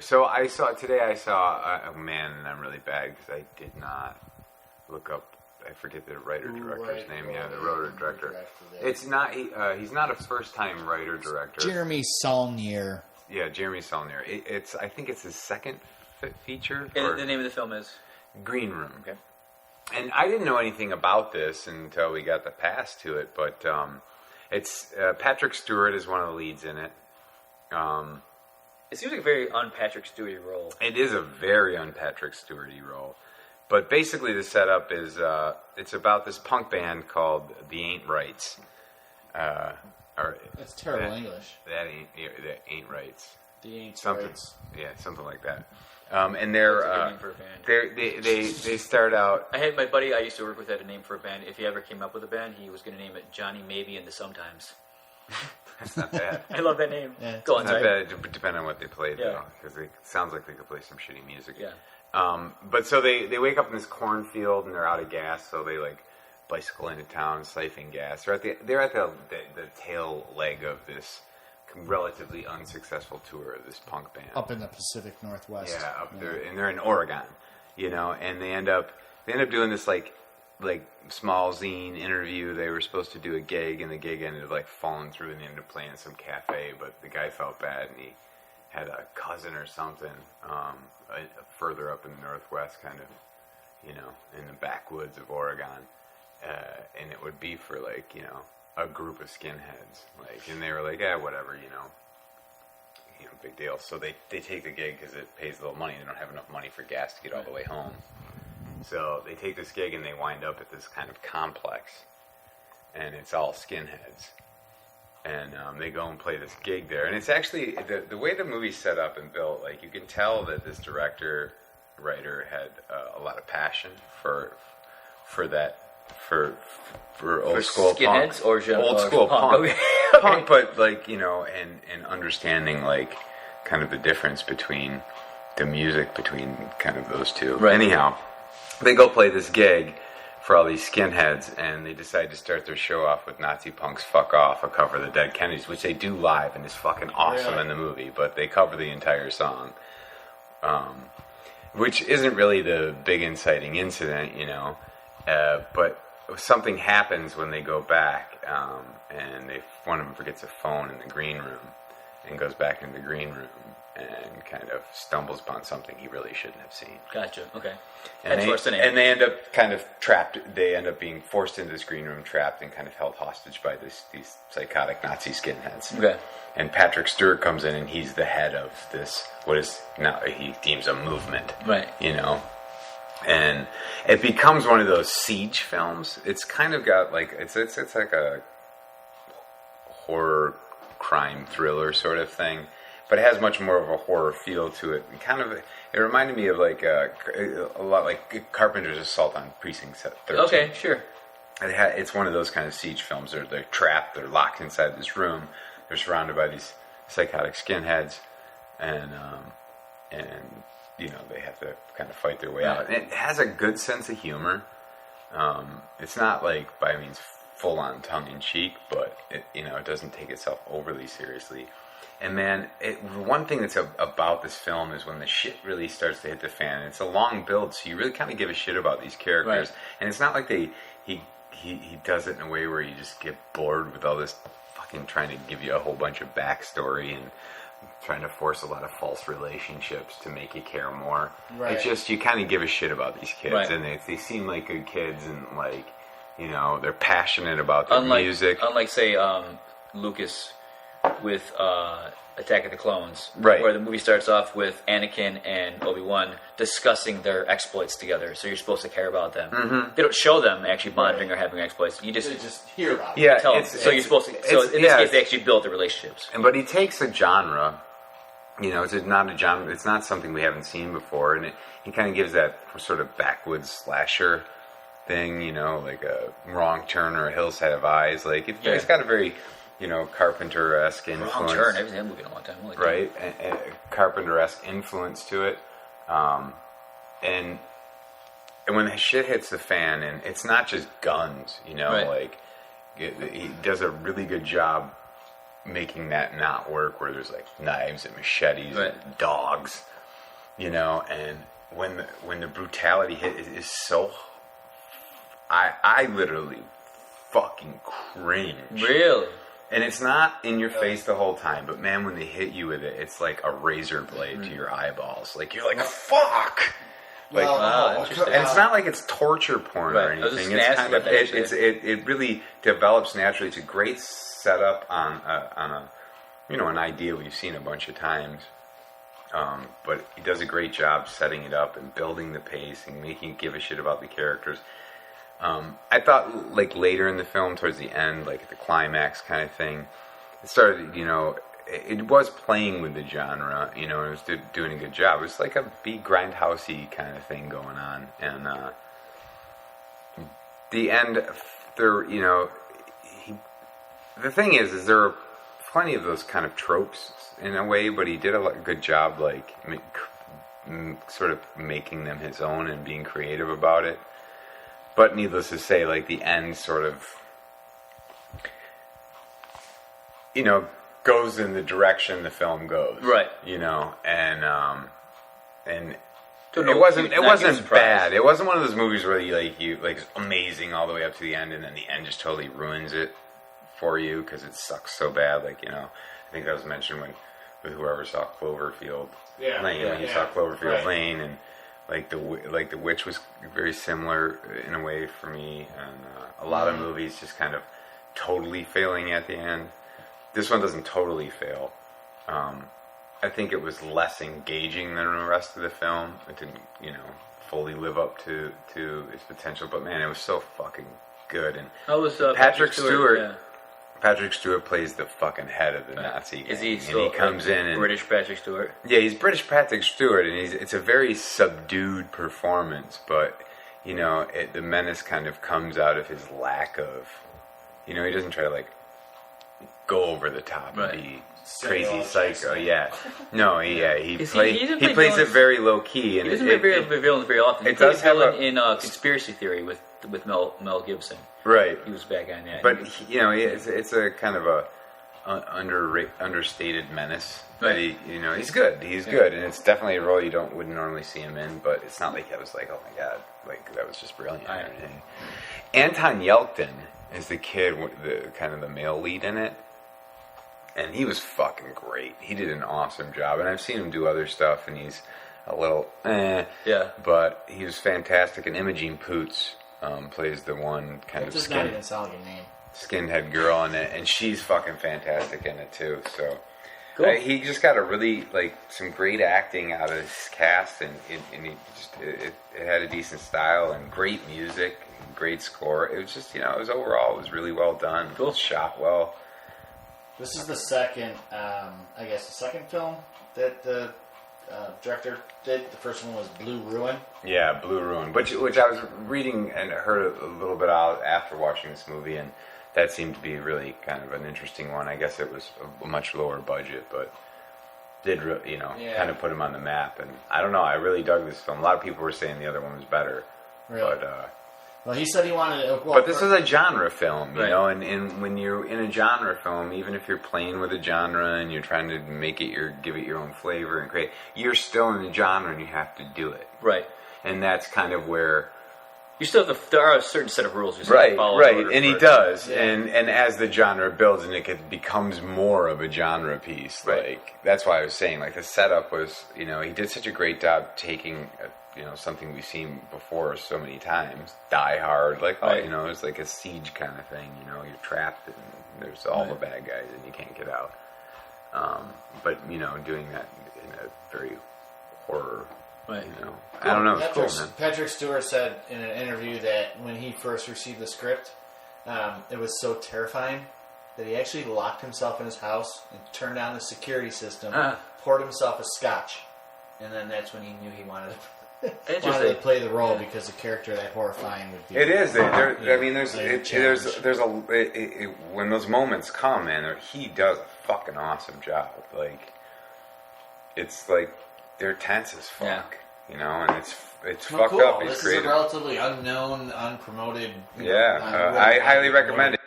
So I saw today. Oh man, and I'm really bad because I did not look up. I forget the writer-director's name. Yeah, the writer-director. It's not. He's not a first-time writer-director. Jeremy Saulnier. Yeah, Jeremy Saulnier. It's. I think it's his second feature. And the name of the film is Green Room. Okay. And I didn't know anything about this until we got the pass to it. But it's Patrick Stewart is one of the leads in it. It seems like a very un-Patrick Stewart role. It is a very un-Patrick Stewart-y role. But basically the setup is, it's about this punk band called The Ain't Rights. That's terrible English. That ain't Rights. The Ain't Something, Rights. yeah, something like that. And they're, That's a good name for a band. they start out... I had my buddy I used to work with had a name for a band. If he ever came up with a band, he was going to name it Johnny Maybe and the Sometimes. That's not bad. I love that name. Yeah. Go on, Not sorry. bad, depending on what they played, Yeah. though. Because it sounds like they could play some shitty music. Yeah. But so they wake up in this cornfield and they're out of gas, so they like bicycle into town, siphon gas. They're at the tail leg of this relatively unsuccessful tour of this punk band Up in the Pacific Northwest. Yeah, up there, and they're in Oregon, and they end up doing this like small zine interview. They were supposed to do a gig, and the gig ended up like falling through, and they ended up playing in some cafe. But the guy felt bad, and he had a cousin or something further up in the Northwest, kind of, in the backwoods of Oregon, and it would be for like a group of skinheads, and they were like, yeah, whatever, big deal. So they take the gig because it pays a little money. They don't have enough money for gas to get all the way home. So they take this gig and they wind up at this kind of complex, and it's all skinheads. And they go and play this gig there. And it's actually, the way the movie's set up and built, like, you can tell that this writer had a lot of passion for old school skinheads punk. or Old school punk. Okay. Punk, but, like, and understanding, like, kind of the difference between the music between kind of those two. Right. Anyhow, they go play this gig for all these skinheads, and they decide to start their show off with Nazi Punk's Fuck Off, a cover of the Dead Kennedys, which they do live, and is fucking awesome in the movie, but they cover the entire song, which isn't really the big inciting incident, but something happens when they go back, and one of them forgets a phone in the green room, and goes back into the green room, and kind of stumbles upon something he really shouldn't have seen. Gotcha. Okay. And they end up kind of trapped. They end up being forced into this green room, trapped, and kind of held hostage by these psychotic Nazi skinheads. Okay. And Patrick Stewart comes in, and he's the head of this, what is now he deems a movement. Right. And it becomes one of those siege films. It's kind of got like it's like a horror crime thriller sort of thing, but it has much more of a horror feel to it. It reminded me of like a lot like Carpenter's Assault on Precinct 13. Okay, sure. It's one of those kind of siege films. They're trapped. They're locked inside this room. They're surrounded by these psychotic skinheads, and they have to kind of fight their way out. And it has a good sense of humor. It's not like by means full on tongue in cheek, but it doesn't take itself overly seriously. And man, one thing that's about this film is when the shit really starts to hit the fan. And it's a long build, so you really kind of give a shit about these characters. Right. And it's not like he does it in a way where you just get bored with all this fucking trying to give you a whole bunch of backstory and trying to force a lot of false relationships to make you care more. Right. It's just you kind of give a shit about these kids, right. And they seem like good kids, and like they're passionate about their music. Unlike say Lucas with Attack of the Clones, right, where the movie starts off with Anakin and Obi-Wan discussing their exploits together, so you're supposed to care about them. Mm-hmm. They don't show them actually bonding or having exploits. You just hear about it. Tell them. So you're supposed to. So in this case, they actually build the relationships. But he takes a genre. It's not a genre. It's not something we haven't seen before, and he kind of gives that sort of backwoods slasher thing. Like a Wrong Turn or A Hills Have Eyes. Like it's got a very Carpenter-esque influence. Wrong Turn. I've seen that movie in a long time. Right? And Carpenter-esque influence to it. And when the shit hits the fan, and it's not just guns, right. Like, he does a really good job making that not work, where there's, like, knives and machetes right. and dogs you know, and when the brutality hit is so, I literally fucking cringe. Really? And it's not in your face the whole time, but man, when they hit you with it, it's like a razor blade to your eyeballs. Like you're like, fuck. Like, Wow, interesting. and it's not like it's torture porn or Right. I was just anything. gonna It's ask kind of about that, it really develops naturally. It's a great setup on a an idea we've seen a bunch of times. But he does a great job setting it up and building the pace and making you give a shit about the characters. I thought like later in the film, towards the end, like the climax kind of thing, it started, it was playing with the genre, and it was doing a good job. It was like a B grindhousey kind of thing going on, and the end, there, the thing is there are plenty of those kind of tropes in a way, but he did a good job, like sort of making them his own and being creative about it. But needless to say, like the end sort of, goes in the direction the film goes, Right. And So it no, wasn't not get bad. surprised. It wasn't one of those movies where you it's amazing all the way up to the end, and then the end just totally ruins it for you because it sucks so bad. Like I think that was mentioned with whoever saw Cloverfield Lane, when you saw Cloverfield Lane, and like the Witch was very similar in a way for me, and a lot of movies just kind of totally failing at the end. This one doesn't totally fail. I think it was less engaging than the rest of the film. It didn't, fully live up to its potential. But man, it was so fucking good. And How was Patrick Stewart. Yeah. Patrick Stewart plays the fucking head of the Nazi gang. Is he and still he comes in and British Patrick Stewart? yeah, he's British Patrick Stewart, and it's a very subdued performance. But the menace kind of comes out of his lack of, he doesn't try to like go over the top Right. and be crazy psycho. Yeah, no, he He doesn't he play plays it villains- very low key, and He doesn't play villains very often. He it does plays have villain a- in Conspiracy Theory with Mel Gibson. right. He was a bad guy in that. But it's a kind of a understated menace. But Right. he's good. He's good, and it's definitely a role you wouldn't normally see him in. But it's not like I was like, oh my god, like that was just brilliant or Right. anything. Anton Yelchin is the kid, the kind of the male lead in it, and he was fucking great. He did an awesome job, and I've seen him do other stuff, and he's a little Yeah. but he was fantastic. And Imogene Poots plays the one kind It of does not even sound like a name. skinhead girl in it, and she's fucking fantastic in it too. So Cool. he just got a really some great acting out of his cast, and he just it had a decent style and great music, and great score. It was just it was overall it was really well done. Cool. It was shot well. This is the second, the second film that the director did. The first one was Blue Ruin. Yeah, Blue Ruin, which I was reading and heard a little bit out after watching this movie, and that seemed to be really kind of an interesting one. I guess it was a much lower budget, but did kind of put him on the map. And I don't know, I really dug this film. A lot of people were saying the other one was better, Really? but Well, he said he wanted. but this is a genre film, Right. and when you're in a genre film, even if you're playing with a genre and you're trying to give it your own flavor and create, you're still in the genre and you have to do it. Right. And that's kind of where You still have there are a certain set of rules you still have to follow. in order and he for- does, Yeah. and as the genre builds and becomes more of a genre piece, Right. like that's why I was saying, like the setup was, he did such a great job taking, something we've seen before so many times, Die Hard, like Right. it's like a siege kind of thing, you're trapped and there's all the bad guys and you can't get out, but doing that in a very horror. Right. I don't know. It's cool, man. Patrick Stewart said in an interview that when he first received the script, it was so terrifying that he actually locked himself in his house and turned on the security system, poured himself a scotch, and then that's when he knew he wanted to play the role because the character that horrifying would be. It is. challenge. When those moments come, man, he does a fucking awesome job. Like, it's like they're tense as fuck, and it's Well, fucked cool. up. He's This creative. is a relatively unknown, unpromoted. I highly recommend it.